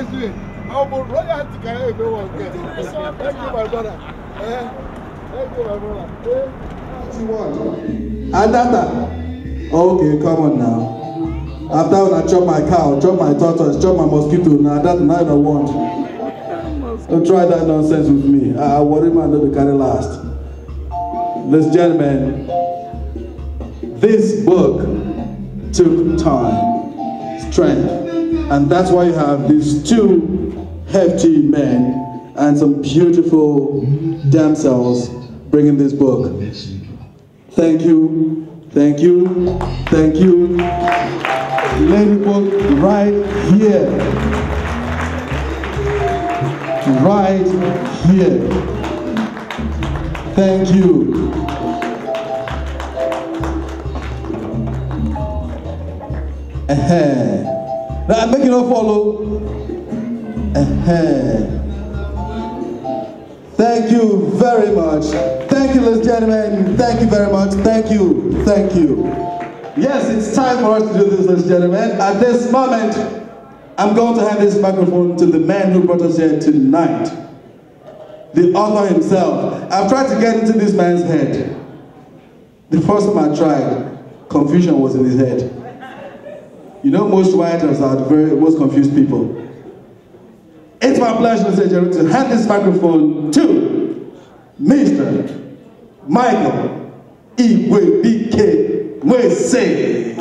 is doing? How about royalty can everyone get? Thank you, my brother. Thank you, my brother. What you want? Adata. Okay, come on now. After when I chop my cow, chop my tortoise, chop my mosquito, now that's not what I want. Don't try that nonsense with me. I worry man not to carry last. Ladies and gentlemen, this book took time, strength, and that's why you have these two hefty men and some beautiful damsels bringing this book. Thank you, thank you, thank you. Lady book right here. Right here. Thank you. Now make it all follow. Thank you very much. Thank you, ladies and gentlemen. Thank you very much. Thank you. Thank you. Yes, it's time for us to do this, ladies and gentlemen. At this moment, I'm going to hand this microphone to the man who brought us here tonight. The author himself. I've tried to get into this man's head. The first time I tried, confusion was in his head. You know, most writers are the most confused people. It's my pleasure, ladies and gentlemen, to hand this microphone to Mr. Michael Iwebike Mwese.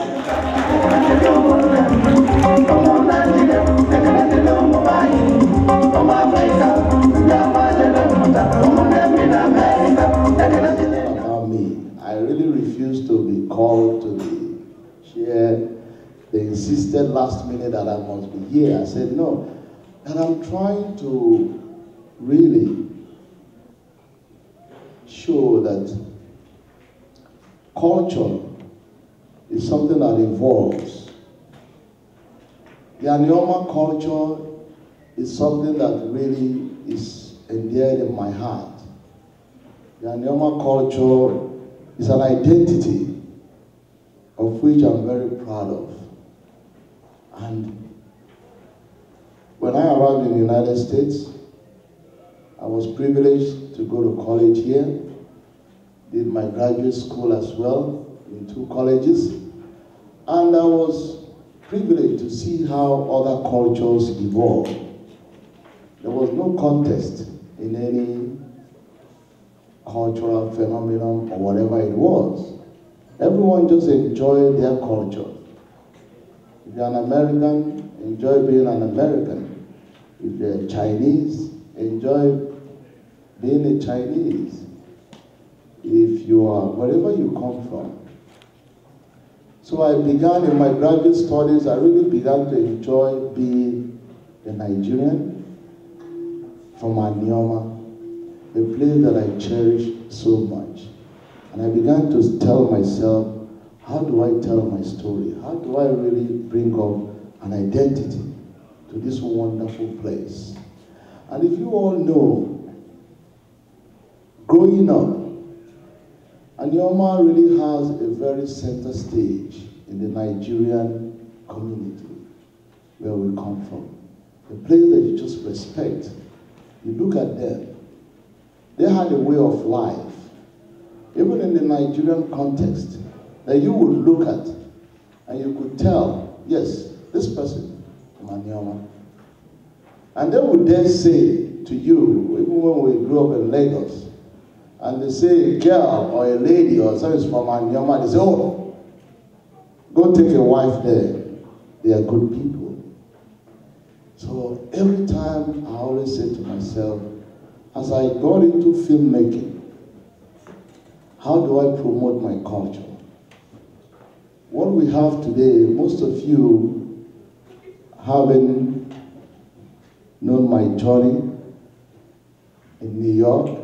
About me, I really refused to be called to the chair. They insisted last minute that I must be here. I said no. And I'm trying to really show that culture is something that evolves. The Anioma culture is something that really is endeared in my heart. The Anioma culture is an identity of which I'm very proud of. And when I arrived in the United States, I was privileged to go to college here, did my graduate school as well in 2 colleges, and I was privileged to see how other cultures evolve. There was no contest in any cultural phenomenon or whatever it was. Everyone just enjoyed their culture. If you're an American, enjoy being an American. If you're Chinese, enjoy being a Chinese. If you are, wherever you come from. So I began in my graduate studies, I really began to enjoy being a Nigerian from Anioma, a place that I cherish so much. And I began to tell myself, how do I tell my story? How do I really bring up an identity to this wonderful place? And if you all know, growing up, Anioma really has a very center stage in the Nigerian community where we come from. A place that you just respect. You look at them. They had a way of life, even in the Nigerian context, that you would look at and you could tell, yes, this person from Anioma. And they would then say to you, even when we grew up in Lagos, and they say a girl or a lady or someone is from Anioma, they say, oh, go take a wife there. They are good people. So every time I always say to myself, as I got into filmmaking, how do I promote my culture? What we have today, most of you having known my journey in New York,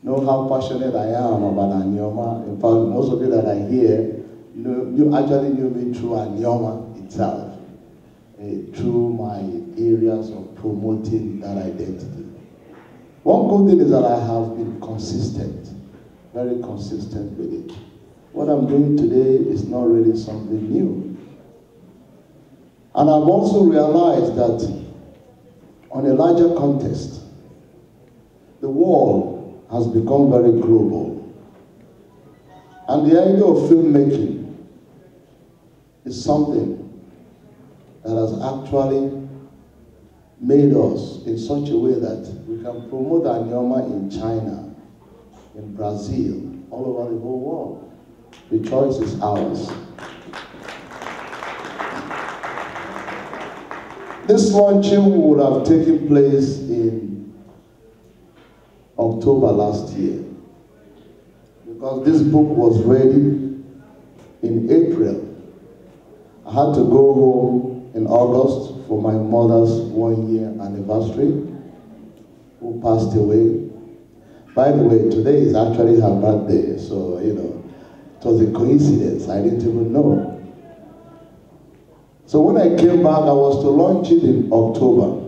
know how passionate I am about Anioma. In fact, most of you that are here, you actually knew me through Anioma itself, through my areas of promoting that identity. One good thing is that I have been consistent, very consistent with it. What I'm doing today is not really something new. And I've also realized that on a larger context, the world has become very global. And the idea of filmmaking is something that has actually made us in such a way that we can promote our Nyoma in China, in Brazil, all over the whole world. The choice is ours. This launching would have taken place in October last year, because this book was ready in April. I had to go home in August for my mother's 1-year anniversary, who passed away. By the way, today is actually her birthday, so, you know, it was a coincidence. I didn't even know. So when I came back, I was to launch it in October.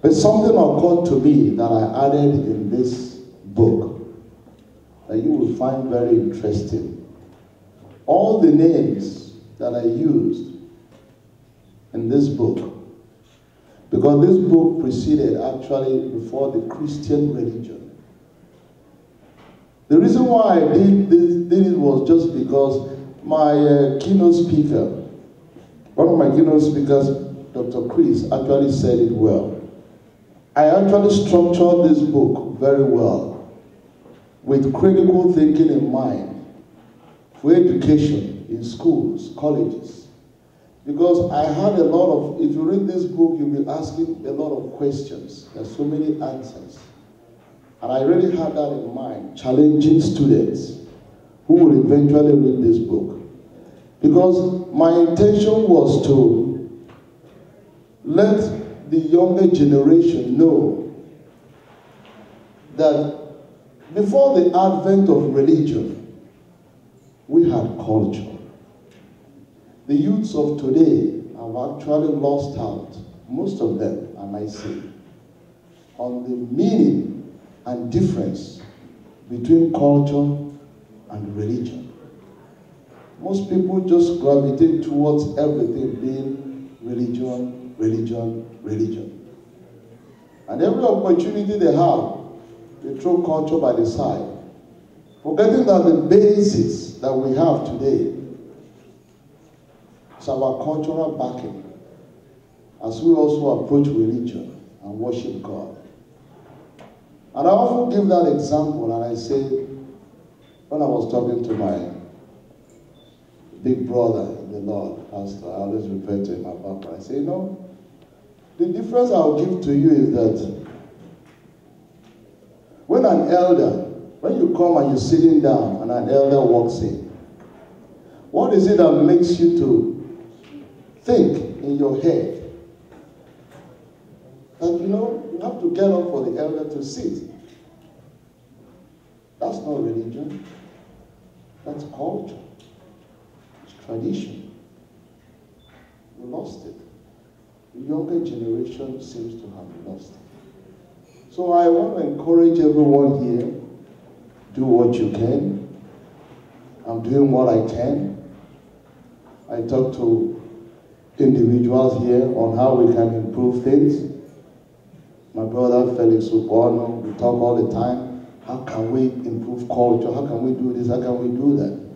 But something occurred to me that I added in this book that you will find very interesting. All the names that I used in this book, because this book preceded actually before the Christian religion. The reason why I did it was just because my keynote speaker, one of my keynote speakers, Dr. Chris, actually said it well. I actually structured this book very well with critical thinking in mind for education in schools, colleges. Because I had a lot of, if you read this book, you'll be asking a lot of questions. There's so many answers. And I really had that in mind, challenging students who will eventually read this book. Because my intention was to let the younger generation know that before the advent of religion, we had culture. The youths of today have actually lost out, most of them, I might say, on the meaning and difference between culture and religion. Most people just gravitate towards everything being religion, religion, religion. And every opportunity they have, they throw culture by the side, forgetting that the basis that we have today is our cultural backing, as we also approach religion and worship God. And I often give that example, and I say, when I was talking to my big brother in the Lord, Pastor, I always refer to him as Papa. I say, you know, the difference I'll give to you is that when an elder, when you come and you're sitting down and an elder walks in, what is it that makes you to think in your head that, you know, you have to get up for the elder to sit? That's not religion. That's culture. Tradition. We lost it. The younger generation seems to have lost it. So I want to encourage everyone here, do what you can. I'm doing what I can. I talk to individuals here on how we can improve things. My brother Felix Ubono, we talk all the time. How can we improve culture? How can we do this? How can we do that?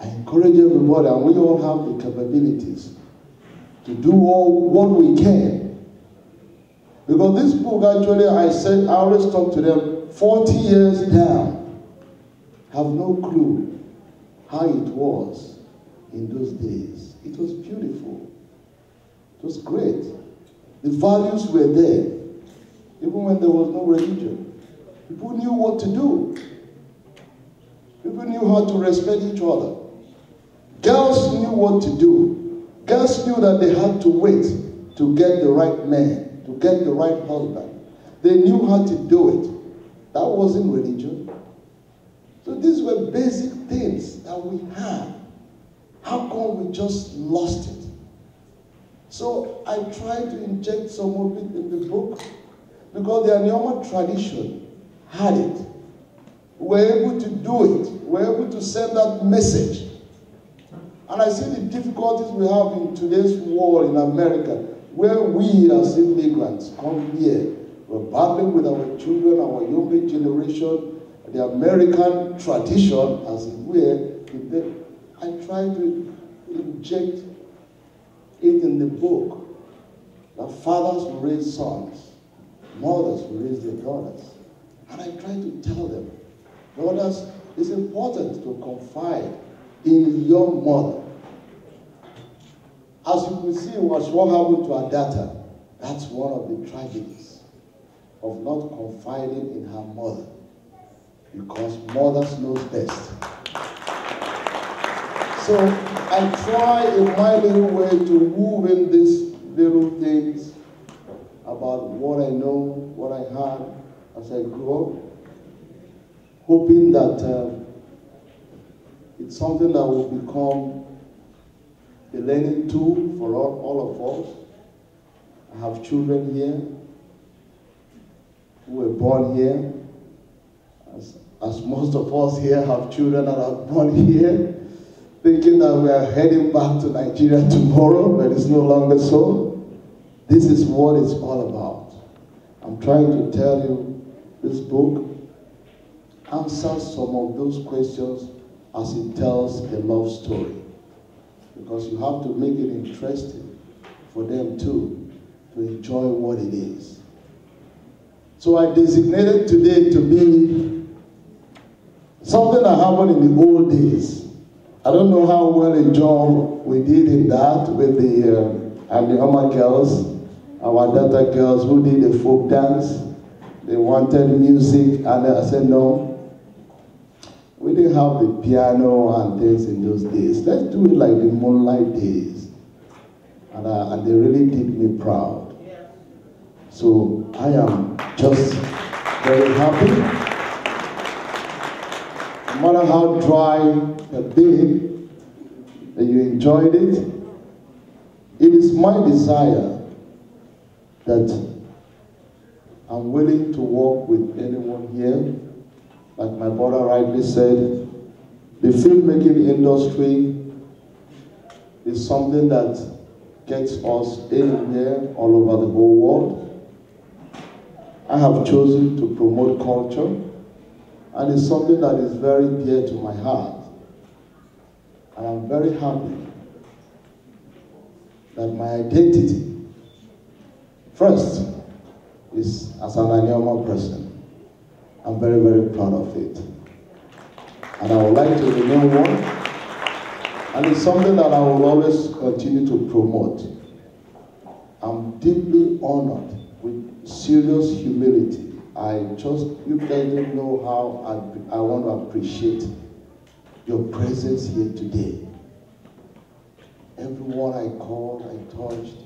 I encourage everybody, and we all have the capabilities to do all what we can. Because this book, actually, I always talk to them, 40 years down, have no clue how it was in those days. It was beautiful. It was great. The values were there, even when there was no religion. People knew what to do. People knew how to respect each other. Girls knew what to do. Girls knew that they had to wait to get the right man, to get the right husband. They knew how to do it. That wasn't religion. So these were basic things that we had. How come we just lost it? So I tried to inject some of it in the book because the Anyoma tradition had it. We were able to do it. We were able to send that message. And I see the difficulties we have in today's world in America. where we as immigrants come here, we're battling with our children, our younger generation, the American tradition, as it were. I try to inject it in the book that fathers will raise sons, mothers will raise their daughters. And I try to tell them, daughters, it's important to confide in your mother. As you can see, what happened to Adata, that's one of the tragedies of not confiding in her mother, because mothers knows best. So I try in my little way to move in these little things about what I know, what I had as I grew up, hoping that it's something that will become a learning tool for all of us. I have children here who were born here, as most of us here have children that are born here, thinking that we are heading back to Nigeria tomorrow, but it's no longer so. This is what it's all about. I'm trying to tell you, this book answers some of those questions as it tells a love story. Because you have to make it interesting for them too, to enjoy what it is. So I designated today to be something that happened in the old days. I don't know how well a job we did in that with the Adata girls, our Adata girls who did the folk dance. They wanted music, and I said, no, we didn't have the piano and things in those days. Let's do it like the moonlight days. And they really did me proud. So I am just very happy. No matter how dry a day, that you enjoyed it, it is my desire that I'm willing to work with anyone here. Like my brother rightly said, the filmmaking industry is something that gets us anywhere all over the whole world. I have chosen to promote culture, and it's something that is very dear to my heart. And I'm very happy that my identity, first, is as an Anioma person. I'm very, very proud of it. And I would like to remain one. And it's something that I will always continue to promote. I'm deeply honored with serious humility. You guys don't know how I want to appreciate your presence here today. Everyone I called, I touched.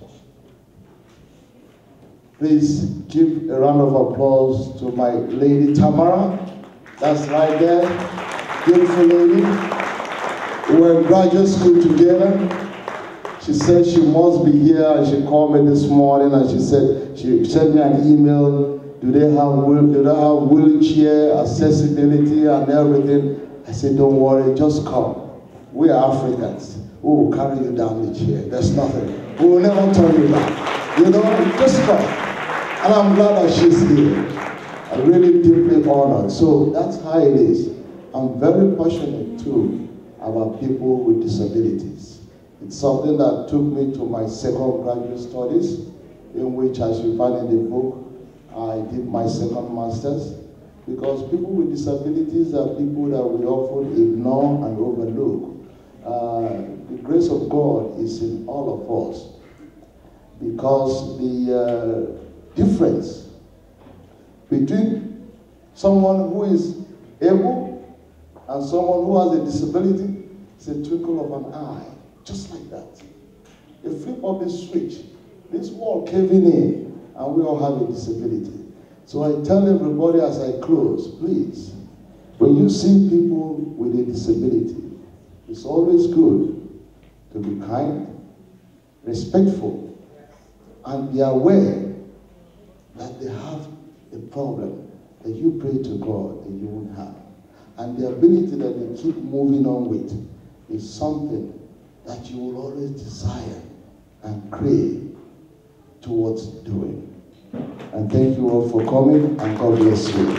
Please give a round of applause to my lady Tamara. That's right there. Beautiful lady. We were in graduate school together. She said she must be here, and she called me this morning and she said, she sent me an email. Do they have wheelchair accessibility and everything? I said, don't worry, just come. We are Africans. We will carry you down the chair. There's nothing. We will never turn you back. You know, just come. And I'm glad that she's here. I'm really deeply honored. So that's how it is. I'm very passionate too about people with disabilities. It's something that took me to my second graduate studies, in which, as you find in the book, I did my second master's. Because people with disabilities are people that we often ignore and overlook. The grace of God is in all of us, because the difference between someone who is able and someone who has a disability is a twinkle of an eye, just like that. A flip of the switch, this wall caving in, and we all have a disability. So I tell everybody as I close, please, when you see people with a disability, it's always good to be kind, respectful, and be aware that they have a problem that you pray to God that you won't have. And the ability that they keep moving on with is something that you will always desire and crave. towards doing. And thank you all for coming, and God bless you.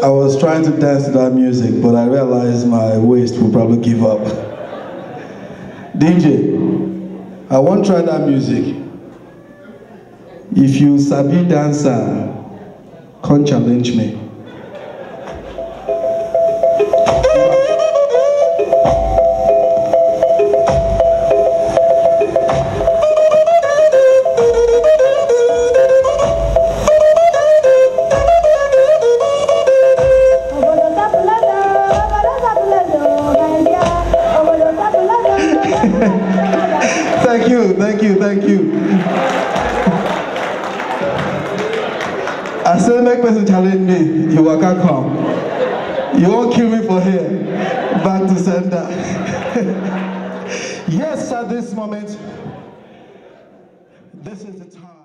I was trying to dance to that music, but I realized my waist will probably give up. DJ, I won't try that music. If you sabi dancer, come challenge me. Thank you. I said, make person challenge me, you will come. You won't kill me for here. Back to center. Yes, at this moment, this is the time.